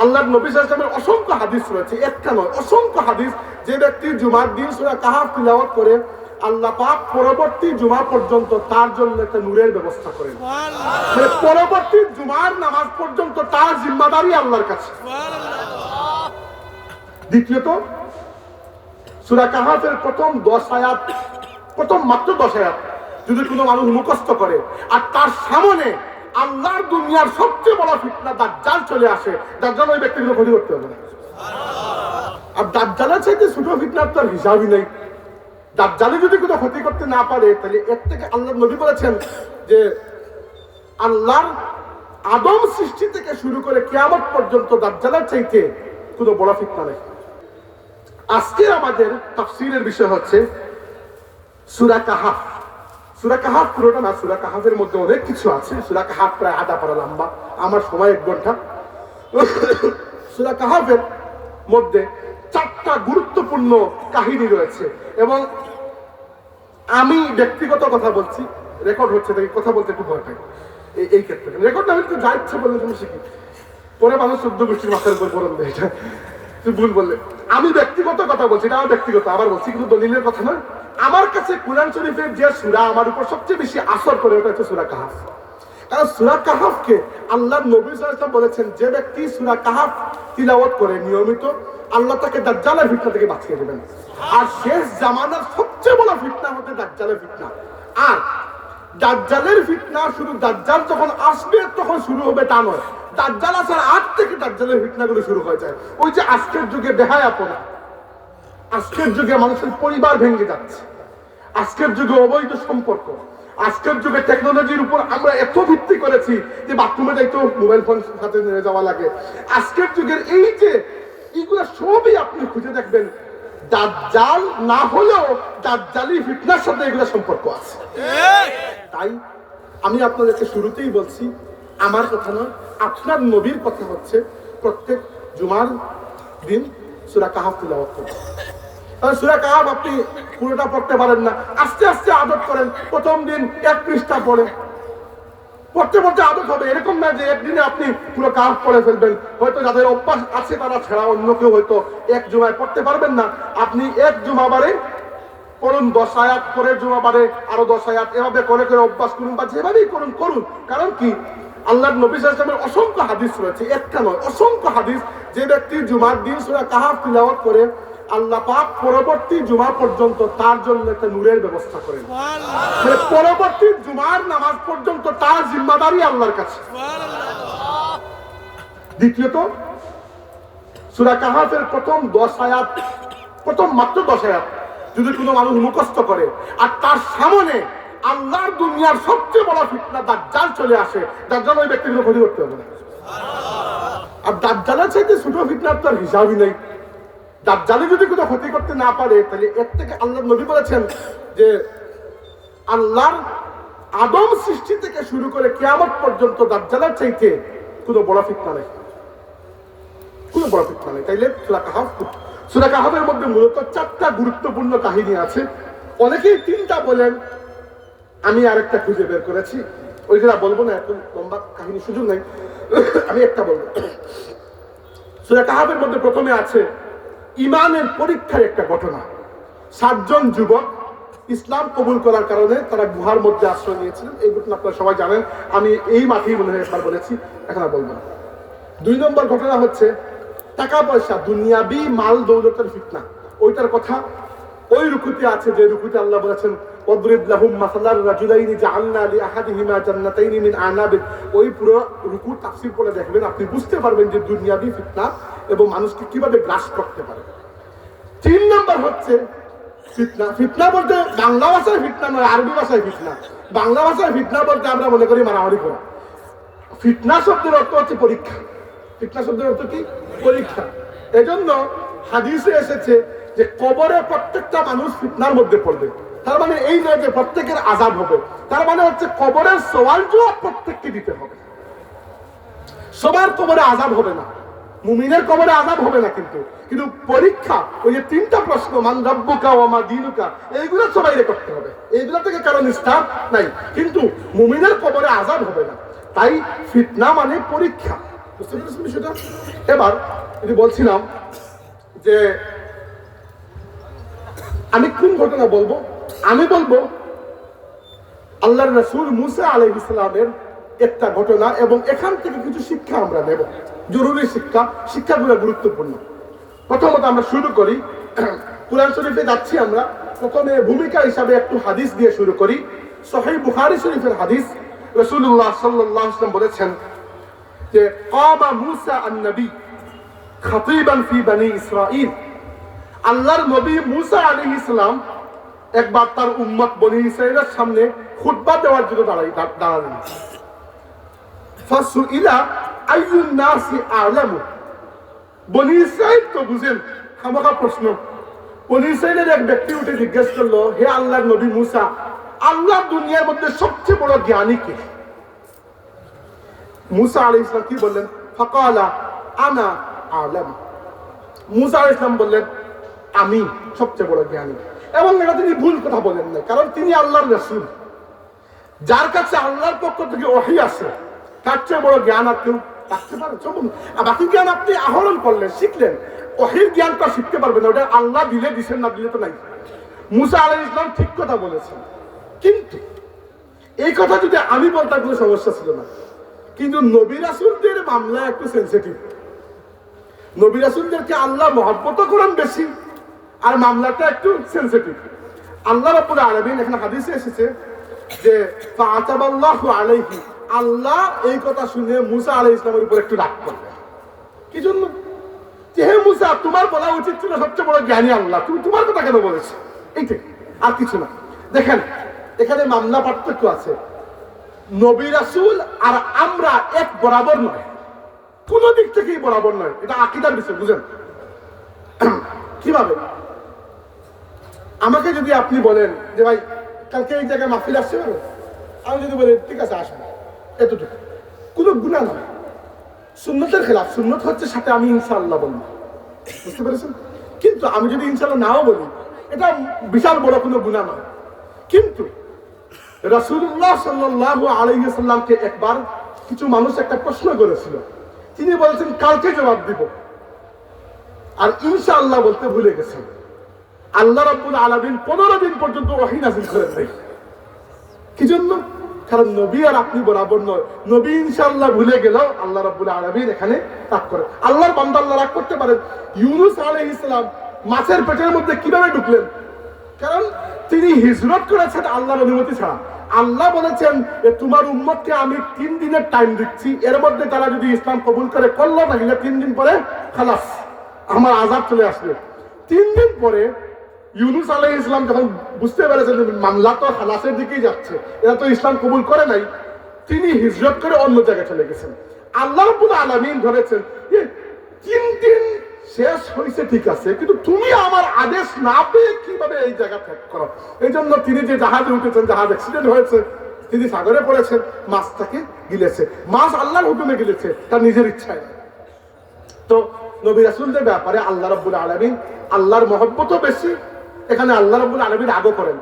আল্লাহর নবী সাল্লাল্লাহু আলাইহি ওয়াসাল্লামের অসংখ্য হাদিস রয়েছে, একটা নয় অসংখ্য হাদিস, যে ব্যক্তি জুমার দিন সূরা কাহাফ তিলাওয়াত করে আল্লাহ পাক পরবর্তী জুমা পর্যন্ত তার জন্য একটা নূরের ব্যবস্থা করেন। মানে পরবর্তী জুমার নামাজ পর্যন্ত তার জিম্মাদারি আল্লাহর কাছে। দ্বিতীয়ত, সূরা কাহাফের প্রথম 10 আয়াত, প্রথম মাত্র 10 আয়াত যদি কোনো মানুষ মুখস্থ করে আর তার সামনে আল্লাহর দুনিয়ার সবচেয়ে বড় ফিতনা দাজ্জাল চলে আসে, দাজ্জাল ওই ব্যক্তিকে ক্ষতি করতে হবে না। আর দাজ্জালের চাইতে ছোট ফিতনার তো আর হিসাবই নেই। দাজ্জালে যদি কোনো ক্ষতি করতে না পারে, তাহলে এর থেকে আল্লাহর নবী বলেছেন যে আল্লাহর আদম সৃষ্টি থেকে শুরু করে কিয়ামত পর্যন্ত দাজ্জালের চাইতে কোনো বড় ফিতনা নেই। আজকে আমাদের তাফসীরের বিষয় হচ্ছে সূরা কাহাফ। সূরা কাহাফ পুরোটা না, সূরা কাহাফের মধ্যে অনেক কিছু আছে। সূরা কাহাফ প্রায় আধা পারা লম্বা, আমার সময় 1 ঘন্টা। সূরা কাহাফের মধ্যে 4টা গুরুত্বপূর্ণ কাহিনী রয়েছে এবং আমি ব্যক্তিগত কথা বলছি, রেকর্ড হচ্ছে তাই কথা বলতে একটু ভয় পাই। এই ক্ষেত্রে রেকর্ড আমি একটু যা ইচ্ছে বললে তুমি শিখি, পরে মানুষ 14 গোষ্ঠীর মাথার উপর বরণ দেয়, এটা তুই ভুল বললে। আমি ব্যক্তিগত কথা বলছি, এটা আমার ব্যক্তিগত, আবার বলছি কিন্তু দলিলের কথা নয়। আমার কাছে কুরআন শরীফের যে সূরা আমার উপর সবচেয়ে বেশি আসর করে ওটা হচ্ছে সূরা কাহাফ। কারণ সূরা কাহাফকে আল্লাহর নবী সাল্লাল্লাহু আলাইহি ওয়াসাল্লাম বলেছেন, যে ব্যক্তি সূরা কাহাফ তিলাওয়াত করে নিয়মিত, আল্লাহ তাকে দাজ্জালের ফিতনা থেকে বাঁচিয়ে দেবেন। আর শেষ জামানার সবচেয়ে বড় ফিতনা হচ্ছে দাজ্জালের ফিতনা। আর দাজ্জালের ফিতনা শুধু দাজ্জাল যখন আসবে তখন শুরু হবে তা নয়, দাজ্জাল আসার আগ থেকে দাজ্জালের ফিতনাগুলো শুরু হয়ে যায়। ওই যে আজকের যুগে বেহায়াপনা, আজকের যুগে মানুষের পরিবার ভেঙে যাচ্ছে, আজকের যুগে অবৈধ সম্পর্ক, আজকের যুগে টেকনোলজির উপর আমরা এত ভিত্তি করেছি যে বাথরুমে যাইতো মোবাইল ফোন সাথে নিয়ে যাওয়া লাগে। আজকের যুগের এই যে এইগুলো সবই আপনি খুঁজে দেখবেন দাজ্জাল না হলেও দাজ্জালি ফিতনার সাথে এগুলো সম্পর্ক আছে। তাই আমি আপনাদেরকে শুরুতেই বলছি, আমার কথা নয়, আপনার নবীর কথা হচ্ছে প্রত্যেক জুমার দিন সূরা কাহাফ তিলাওয়াত করুন। সূরা কাহাফ আপনি পুরোটা পড়তে পারেন না, আস্তে আস্তে আদত করেন। প্রথম দিন 1 পৃষ্ঠা পড়ে, পড়তে পড়তে আদত হবে। এরকম না যে একদিনে আপনি পুরো কাহাফ পড়ে ফেলবেন। হয়তো যাদের অভ্যাস আছে তারা ছাড়া অন্য কেউ হয়তো 1 জুমায় পড়তে পারবেন না। আপনি 1 জুমাবারে পড়ুন, 10 আয়াত, পরের জুমাবারে আরো 10 আয়াত, এভাবে করে করে অভ্যাস করুন, বা যেভাবেই করুন করুন। কারণ কি, আল্লাহর নবী সাল্লাল্লাহু আলাইহি ওয়াসাল্লামের অসংখ্য হাদিস রয়েছে, একটা নয় অসংখ্য হাদিস, যে ব্যক্তি জুমার দিন সূরা কাহাফ তিলাওয়াত করে আল্লাহ পাক পরবর্তী জুমা পর্যন্ত তার জন্য একটা নূরের ব্যবস্থা করেন। মানে পরবর্তী জুমার নামাজ পর্যন্ত তার জিম্মাদারি আল্লাহর কাছে। দ্বিতীয়ত, সূরা কাহাফের প্রথম 10 আয়াত, প্রথম মাত্র 10 আয়াত যদি কোনো মানুষ মুখস্থ করে আর তার সামনে আল্লাহর দুনিয়ার সবচেয়ে বড় ফিতনা দাজ্জাল চলে আসে, দাজ্জাল ওই ব্যক্তিকে ক্ষতি করতে হবে না। আর দাজ্জালের চাইতে ছোট ফিতনার তো আর হিসাবই নেই। দাজ্জালে যদি কোনো ক্ষতি করতে না পারে, তাহলে এর থেকে আল্লাহর নবী বলেছেন যে আল্লাহর আদম সৃষ্টি থেকে শুরু করে কিয়ামত পর্যন্ত দাজ্জালের চাইতে কোনো বড় ফিতনা নেই, কোনো বড় ফিতনা নেই। তাইলে সূরা কাহাফের মধ্যে মূলত 4টা গুরুত্বপূর্ণ কাহিনী আছে। অনেকেই 3টা বলেন, আমি আরেকটা খুঁজে বের করেছি, ওইগুলা বলবো না, এত লম্বা কাহিনী সুযোগ নাই, আমি একটা বলবো। সূরা কাহাফের মধ্যে প্রথমে আছে ইমানের পরীক্ষার একটা ঘটনা। 7 জন যুবক ইসলাম কবুল করার কারণে তারা গুহার মধ্যে আশ্রয় নিয়েছিলেন। এই ঘটনা আপনারা সবাই জানেন, আমি এই মাঠেই মনে হয় একবার বলেছি, এখন আর বলবো না। 2 নম্বর ঘটনা হচ্ছে টাকা পয়সা, দুনিয়াবি মাল দৌলতের ফিতনা, ওইটার কথা ওই রুকুতে আছে, যে রুকুতে আল্লাহ বলেছেন ওয়াদরিব লাহুম মাসালার রাজুলাইনি জাআলনা লিআহাদিহিমা জান্নাতাইনি মিন আনাবিন। ওই পুরো রুকুর তাফসীর পড়ে দেখবেন, আপনি বুঝতে পারবেন যে দুনিয়াবি ফিতনা এবং মানুষকে কিভাবে গ্রাস করতে পারে। 3 নম্বর হচ্ছে ফিতনা। ফিতনা বলতে বাংলা ভাষায় ফিতনা নয়, আরবি ভাষায় ফিতনা। বাংলা ভাষায় ফিতনা বলতে আমরা মনে করি মারামারি করা। ফিতনা শব্দের অর্থ হচ্ছে পরীক্ষা। ফিতনা শব্দের অর্থ কি? পরীক্ষা। এজন্য হাদিসে এসেছে যে কবরে প্রত্যেকটা মানুষ ফিতনার মধ্যে পড়বে। তার মানে এই নয় যে প্রত্যেকের আযাব হবে, তার মানে হচ্ছে কবরের সওয়াল জবাব প্রত্যেককে দিতে হবে। সবার কবরে আযাব হবে না, মুমিনের কবরে আযাব হবে না, কিন্তু পরীক্ষা, ওই যে 3টা প্রশ্ন, মান রাব্বুকা ওয়া মা দীনুকা, এইগুলো সবাই করতে হবে। এইগুলো থেকে কারো নিস্তার নাই, কিন্তু মুমিনের কবরে আযাব হবে না। তাই ফিতনা মানে পরীক্ষা। বুঝতে পেরেছেন বিষয়টা? এবার যদি বলছিলাম যে আমি কোন ঘটনা বলবো, আমি বলবো আল্লাহর রাসূল মুসা আলাইহিস সালামের একটা ঘটনা, এবং এখান থেকে কিছু শিক্ষা আমরা নেব, জরুরি শিক্ষা, শিক্ষাগুলো গুরুত্বপূর্ণ। প্রথমত আমরা শুরু করি, কুরআন শরীফে যাচ্ছি আমরা। প্রথমে ভূমিকা হিসাবে একটু হাদিস দিয়ে শুরু করি। সহিহ বুখারী শরীফের হাদিস, রাসূলুল্লাহ সাল্লাল্লাহু আলাইহি ওয়াসাল্লাম বলেছেন যে কামা মুসা আন-নবী খাতিবান ফি বনি ইসরাঈল। আল্লাহর নবী মুসা আলাইহিস সালাম একবার তার উম্মত বনি ইসরাঈলের সামনে খুতবা দেওয়ার জন্য দাঁড়ালেন। ফাসুইলা আইয়ুন নাসি আ'লামু। বনি ইসরাঈল তো বুঝেন, খামাখা প্রশ্ন। বনি ইসরাঈলের এক ব্যক্তি উঠে জিজ্ঞেস করলো, হে আল্লাহর নবী মুসা, আল্লাহ দুনিয়ার মধ্যে সবচেয়ে বড় জ্ঞানী কে? মুসা আলাইহিস সালাম কি বললেন? ফাকালা আনা আ'লাম। মুসা আলাইহিস সালাম বললেন, আমি সবচেয়ে বড় জ্ঞানী। এবং এটা তিনি ভুল কথা বলেন না, কারণ তিনি আল্লাহর রাসূল, যার কাছে আল্লাহর পক্ষ থেকে ওহী আছে, তার চেয়ে বড় জ্ঞান আর কেউ থাকতে পারে? চলুন, বাকি জ্ঞান আপনি আহরণ করলেন, শিখলেন, ওহীর জ্ঞানটা শিখতে পারবেন না, ওটা আল্লাহ দিলে দিচ্ছেন, না দিলে তো নাই। মুসা আলাইহিস সালাম ঠিক কথা বলেছেন, কিন্তু এই কথা যদি আমি বলতাম কোনো সমস্যা ছিল না। কিন্তু নবী রাসূলদের মামলা একটু সেনসিটিভ। নবী রাসূলদেরকে আল্লাহ মহব্বত করেন বেশি, আর মামলাটা একটু সেনসিটিভ। আল্লাহ রাব্বুল আলামিন, এখানে হাদিসে এসেছে যে ফাআতাবাল্লাহু আলাইহি, আল্লাহ এই কথা শুনে মুসা আলাইহিস সালামের উপর একটু রাগ করলেন। কি জন্য? যে হে মুসা, তোমার বলা উচিত ছিল সবচেয়ে বড় জ্ঞানী আল্লাহ, তুমি তোমার কথা কেন বলেছো? এইটাই, আর কিছু না। দেখেন, এখানে মামলা পার্থক্য আছে। নবী রাসূল আর আমরা এক বরাবর নয়, কোন দিক থেকেই বরাবর নয়। এটা আকীদার বিষয়, বুঝেন? কিভাবে? আমাকে যদি আপনি বলেন যে ভাই কালকে এই জায়গায় মাহফিল আসছে না, আমি যদি বলি ঠিক আছে আসবো, এতটুকু কোনো গুনাহ নয়, সুন্নতের খেলাফ। সুন্নত হচ্ছে সাথে আমি ইনশাআল্লাহ বলবো, বুঝতে পেরেছেন? কিন্তু আমি যদি ইনশাআল্লাহ নাও বলি, এটা বিশাল বড় কোনো গুনাহ নয়। কিন্তু রাসূলুল্লাহ সাল্লাল্লাহু আলাইহি ওয়াসাল্লামকে একবার কিছু মানুষ একটা প্রশ্ন করেছিল, তিনি বলেছেন কালকে জবাব দিব, আর ইনশাআল্লাহ বলতে ভুলে গেছেন। আল্লাহ রাব্বুল আলামিন 15 দিন পর্যন্ত ওহী নাযিল করেন নাই। কি জন্য? কারণ নবী আর আপনি বরাবর নয়। নবী ইনশাআল্লাহ ভুলে গেলেও আল্লাহ রাব্বুল আলামিন এখানে রাগ করেন। আল্লাহর বান্দা আল্লাহ রাগ করতে পারেন। ইউনূস আলাইহিস সালাম মাছের পেটের মধ্যে কিভাবে ঢুকলেন? কারণ তিনি হিজরত করেছেন আল্লাহর অনুমতি ছাড়া। আল্লাহ বলেছেন তোমার উম্মতকে আমি 3 দিনের টাইম দিচ্ছি, এর মধ্যে তারা যদি ইসলাম কবুল করে, করলো, তাহলে 3 দিন পরে খালাস, আমার আযাব চলে আসবে। 3 দিন পরে ইউনূস আলাইহিস সালাম যখন বুঝতে পেরেছেন মামলা তো খালাসের দিকেই যাচ্ছে, এরা তো ইসলাম কবুল করে নাই, তিনি হিজরত করে অন্য জায়গায় চলে গেছেন। আল্লাহ রাব্বুল আলামিন ধরেছেন যে 3 দিন শেষ হয়েছে ঠিক আছে, কিন্তু তুমি আমার আদেশ না পেয়ে কিভাবে এই জায়গা ত্যাগ করো? এই জন্য তিনি যে জাহাজে উঠেছেন, জাহাজ অ্যাক্সিডেন্ট হয়েছে, তিনি সাগরে পড়েছেন, মাছটাকে গিলেছে। মাছ আল্লাহর হুকুমে গিলেছে, তার নিজের ইচ্ছায়। তো নবী রাসূলদের ব্যাপারে আল্লাহ রাব্বুল আলামিন, আল্লাহর মহব্বতও বেশি, এখানে আল্লাহ রাব্বুল আলামিন রাগও করেন।